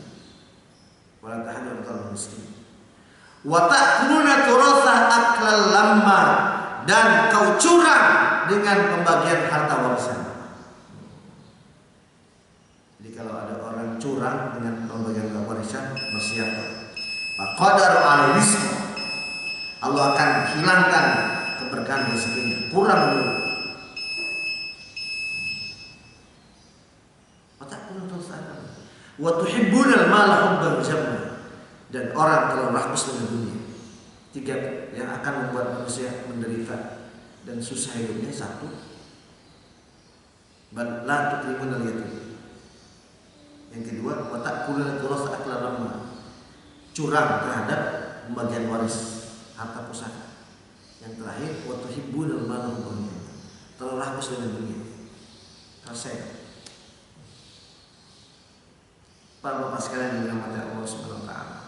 Wala tahadul miskin. Wa ta'kuluna turatha aklal lamma, dan kau curang dengan pembagian harta warisan. Jadi kalau ada orang curang dengan pembagian harta warisan, bersiaplah. Faqadaru alaihi rizqa, Allah akan hilangkan keberkahan rezekinya, kurang dulu. Wa ta'kuluna turatha wa tuhibbuna al-mala hubban jamma, dan orang kalau rakus dengan dunia. 3 yang akan membuat manusia menderita dan susah hidupnya. 1, la tukrimuna al-yatim. Yang kedua, wa ta'kuluna turatha aklan lamma, curang terhadap pembagian waris harta pusaka. Yang terakhir, wa tuhibbuna al-mala hubban jamma, terlalu rakus dengan dunia. Selesai. Para bapak sekalian yang dirahmati Allah Subhanahu wa taala.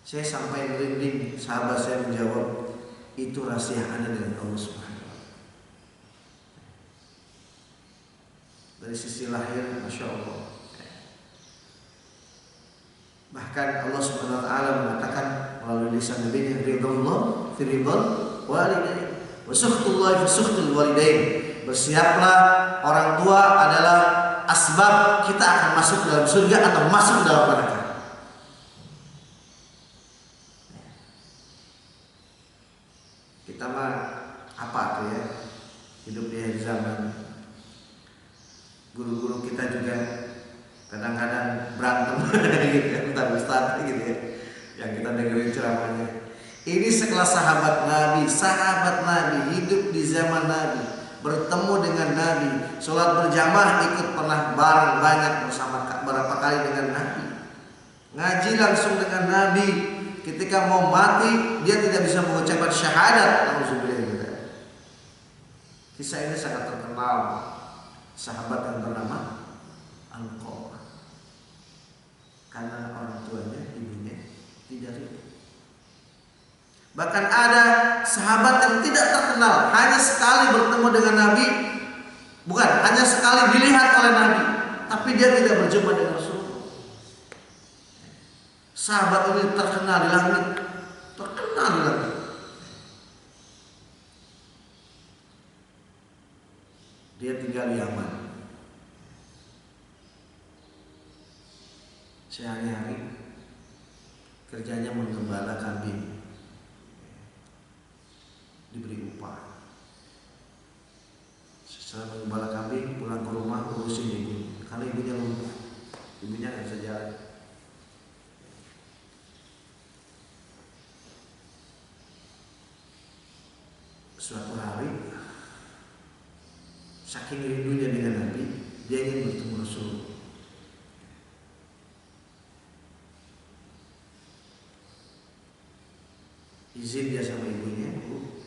Saya sampai merinding, sahabat saya menjawab, itu rahasia Anda dengan Allah Subhanahu wa taala. Dari sisi lahir, Masya Allah. Bahkan Allah Subhanahu wa taala mengatakan melalui lisan Nabi-Nya, ridallah fi ridal walidain wa sukhtullah fi sukhtul walidain. Bersiaplah, orang tua adalah asbab kita akan masuk dalam surga atau masuk dalam neraka. Kita mah apa tuh ya, hidup di akhir zaman. Guru-guru kita juga kadang-kadang berantem gitu ya, ustaz gitu ya, yang kita dengerin ceramahnya. Ini sekelas sahabat Nabi hidup di zaman Nabi, bertemu dengan Nabi, sholat berjamaah ikut pernah bareng banyak bersama berapa kali dengan Nabi, ngaji langsung dengan Nabi. Ketika mau mati dia tidak bisa mengucapkan syahadat. Alhamdulillah. Kisah ini sangat terkenal, sahabat yang bernama Al-Qamah, karena orang tuanya, ibunya tidak ridho. Bahkan ada sahabat yang tidak terkenal, hanya sekali bertemu dengan Nabi, bukan hanya sekali dilihat oleh Nabi, tapi dia tidak berjumpa dengan Rasulullah. Sahabat ini terkenal di langit, Dia tinggal di Yaman. Sehari-hari kerjanya menggembala kambing, diberi upah. Setelah menggembala kambing, pulang ke rumah urusin ibu, karena ibunya lumpuh, ibunya nggak bisa jalan. Suatu hari, saking rindunya dengan Nabi, dia ingin bertemu Rasulullah. Izin dia sama ibunya, Bu,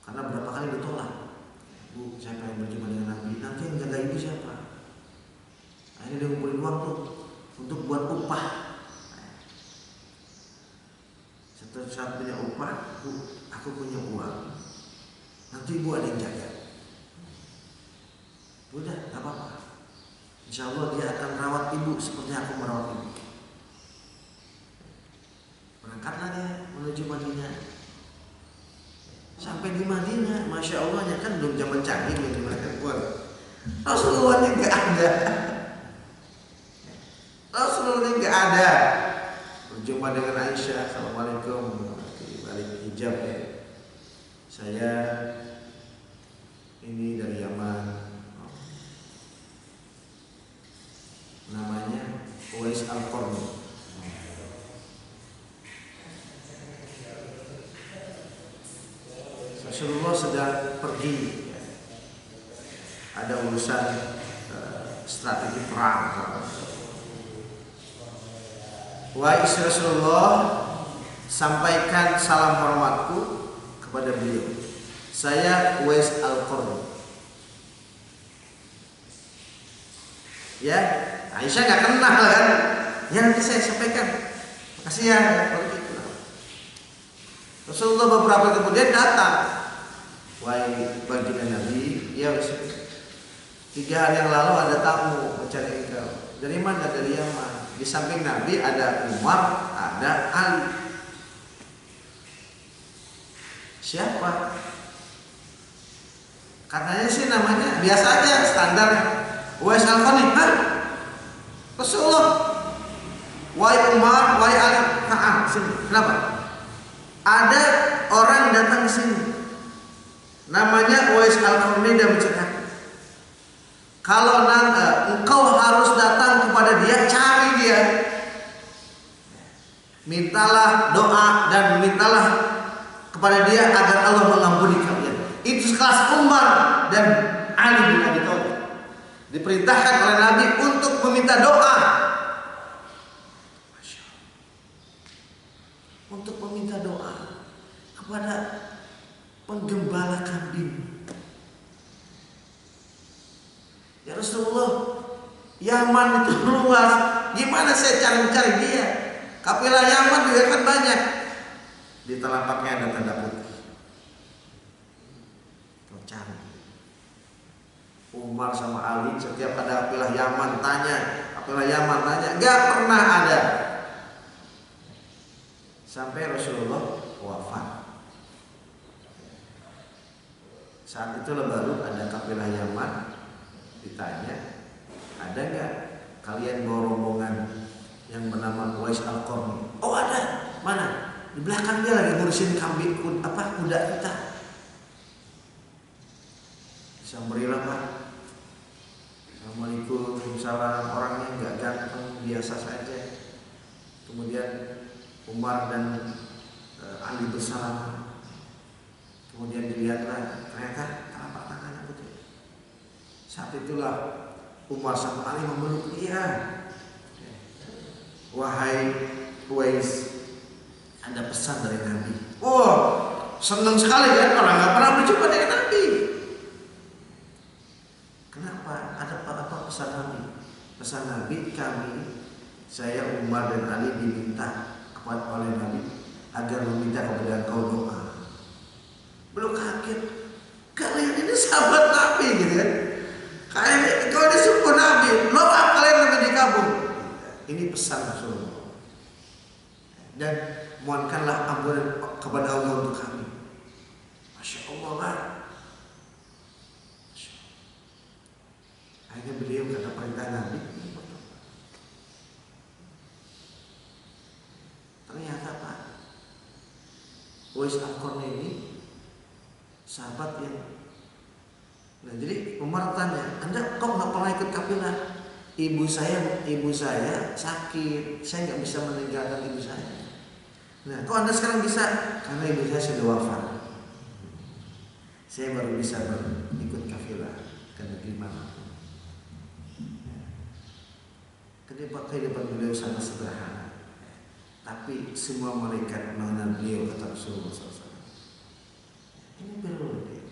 karena berapa kali ditolak. Bu, saya pengen berjumpa dengan Nabi. Nanti yang jaga ibu siapa? Akhirnya dia ngumpulin uang tuh untuk buat upah. Setelah saat punya upah, Bu, aku punya uang, nanti ibu ada yang jaga. Udah, gak apa-apa. Insya Allah dia akan rawat ibu seperti aku merawat ibu. Berangkatlah dia menuju Madinah. Sampai di Madinah, Masya Allahnya kan belum zaman canggih di mereka kuat. Rasulullahnya gak ada. Rasulullahnya gak ada. Berjumpa dengan Aisyah, Assalamualaikum, balik hijab ya. Saya ini dari Yaman, namanya Uwais Al-Qarni. Rasulullah sedang pergi, ada urusan strategi perang. Wahai istri Rasulullah, sampaikan salam hormatku kepada beliau. Saya Uwais Al-Qarni. Ya, Aisyah nggak kenal kan? Ya nanti saya sampaikan. Makasih ya. Rasulullah beberapa kemudian datang. Wahai baginda Nabi, ya 3 hari yang lalu ada tamu mencari engkau. Dari mana? Dari Yaman. Di samping Nabi ada Umar, ada Ali. Siapa? Katanya sih namanya biasa aja, standar. Uwais Al-Qarni. Hah? Rasulullah. Wahai Umar, wahai Ali. Sini. Kenapa? Ada orang datang ke sini. Namanya Uwais Al-Qarni dan bercakap. Kalau engkau harus datang kepada dia, cari dia. Mintalah doa dan mintalah kepada dia agar Allah mengampuni kalian. Itu sekelas Umar dan Ali bin Abi Thalib. Diperintahkan oleh Nabi untuk meminta doa. Untuk meminta doa kepada penggembala kambing. Ya Rasulullah, Yaman itu luas. Gimana saya cara mencari dia? Kafilah Yaman juga kan banyak. Di telapaknya ada tanda putih. Kau cari. Umar sama Ali setiap ada kafilah Yaman tanya, nggak pernah ada. Sampai Rasulullah wafat. Saat itu baru ada kafilah Yaman. Ditanya, ada nggak kalian bawa rombongan yang bernama Uwais Al-Qarni? Oh ada, mana? Di belakang dia lagi ngurusin kambing kuda kita. Samarilah Pak. Assalamualaikum, salam. Orangnya nggak ganteng, biasa saja. Kemudian Umar dan Ali bersama. Kemudian dilihatlah, ternyata telapak tangannya putih. Saat itulah Umar sama Ali memeluk dia. Wahai Uwais, ada pesan dari Nabi. Oh, senang sekali kan, orang nggak pernah berjumpa dengan Nabi. Kenapa? Ada apa pesan Nabi? Pesan Nabi, saya Umar dan Ali diminta oleh Nabi agar meminta kepada engkau doa. Belum kaget, kalian ini sahabat Nabi gitu kan? Kalian kalau disuruh Nabi, doa kalian lebih dikabul. Ini pesan Rasulullah. Dan mohonkanlah ampunan kepada Allah untuk kami. Masya Allah lah. Akhirnya beliau kata perintah Nabi. Ternyata Pak, Uwais Al-Qarni ini sahabat yang. Nah, jadi Umar tanya, Anda kok nggak pernah ikut kafilah? Ibu saya sakit, saya nggak bisa meninggalkan ibu saya. Nah, kok Anda sekarang bisa? Karena ibu saya sudah wafat. Saya baru bisa ikut kafilah ke negeri mana. Kehidupan beliau sangat sederhana, tapi semua malaikat mengenal beliau, kata Rasulullah SAW. Ini perlu dia.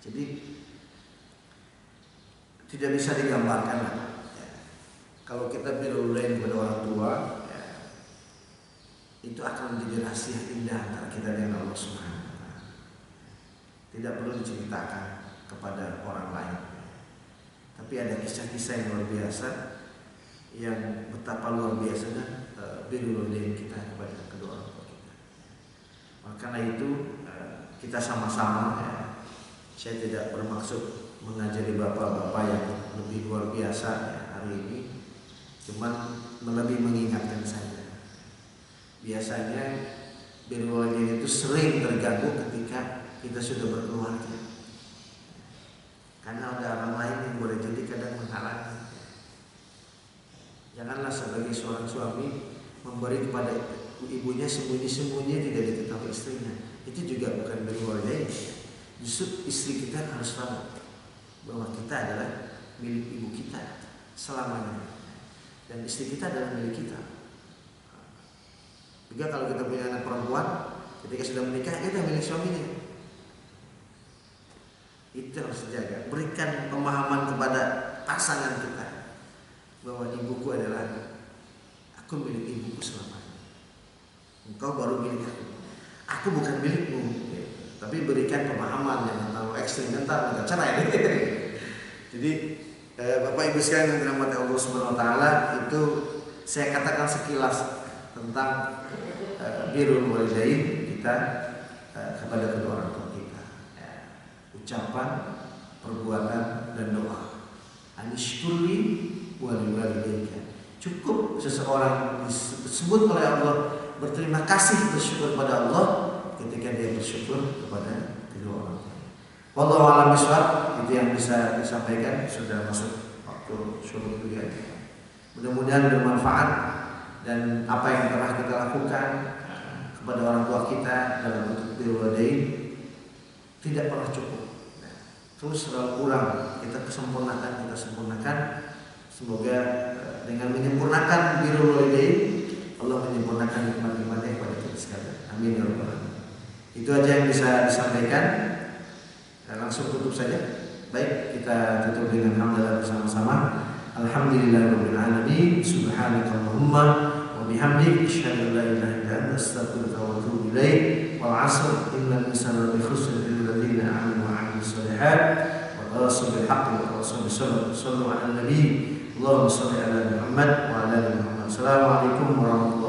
Jadi tidak bisa digambarkan lah. Kalau kita berulain kepada orang tua, itu akan menjadi rahasia indah antara kita dengan Allah Subhanahu wa Ta'ala. Tidak perlu diceritakan kepada orang lain. Tapi ada kisah-kisah yang luar biasa, yang betapa luar biasanya berulain kita kepada kedua orang tua kita. Karena itu kita sama-sama. Saya tidak bermaksud mengajari bapak-bapak yang lebih luar biasa hari ini, cuman lebih mengingatkan saja. Biasanya birrul walidain itu sering terganggu ketika kita sudah berkeluarga, karena ada orang lain yang boleh jadi kadang menghalangi. Janganlah sebagai seorang suami memberi kepada ibunya sembunyi-sembunyi tidak diketahui istrinya. Itu juga bukan birrul walidain. Justru istri kita harus tahu bahwa kita adalah milik ibu kita selamanya, dan istri kita adalah milik kita. Juga kalau kita punya anak perempuan, ketika sudah menikah, kita milik suaminya. Itu harus dijaga. Berikan pemahaman kepada pasangan kita bahwa ibuku adalah, aku milik ibuku selamanya. Engkau baru milik aku bukan milikmu. Tapi berikan pemahaman yang terlalu ekstrim, ntar cerai. Jadi Bapak Ibu sekalian yang dirahmati Allah Subhanahu wa taala, itu saya katakan sekilas tentang birrul walidain kita kepada kedua orang tua kita. Ucapan, perbuatan dan doa. Anishkurli waliwalidayka. Cukup seseorang disebut oleh Allah berterima kasih, bersyukur pada Allah ketika dia bersyukur kepada kedua orang tua. Wallahu a'lam bishawab. Itu yang bisa disampaikan. Sudah masuk waktu syukur kuliah. Mudah-mudahan bermanfaat dan apa yang telah kita lakukan kepada orang tua kita dalam bentuk birrul walidain tidak pernah cukup. Terus selalu ulang, kita sempurnakan. Semoga dengan menyempurnakan birrul walidain, Allah menyempurnakan nikmat-nikmatnya kepada kita sekalian. Amin ya rabbal alamin. Itu aja yang bisa disampaikan. Langsung tutup saja. Baik, kita tutup dengan hamdalah bersama-sama. Alhamdulillahirabbil alamin. Subhanakallahumma wa bihamdik, asyhadu an la ilaha illa anta, astaghfiruka wa atubu ilaik. Wal 'asr, innal insana lafi khusr illa alladziina aamanu wa 'amilus shalihaat wa tawassaw bil haqqi wa tawassaw bis sabr. Shallu 'alan nabiy. Allahumma shalli 'ala Muhammad wa 'ala ali Muhammad. Assalamualaikum warahmatullahi wabarakatuh.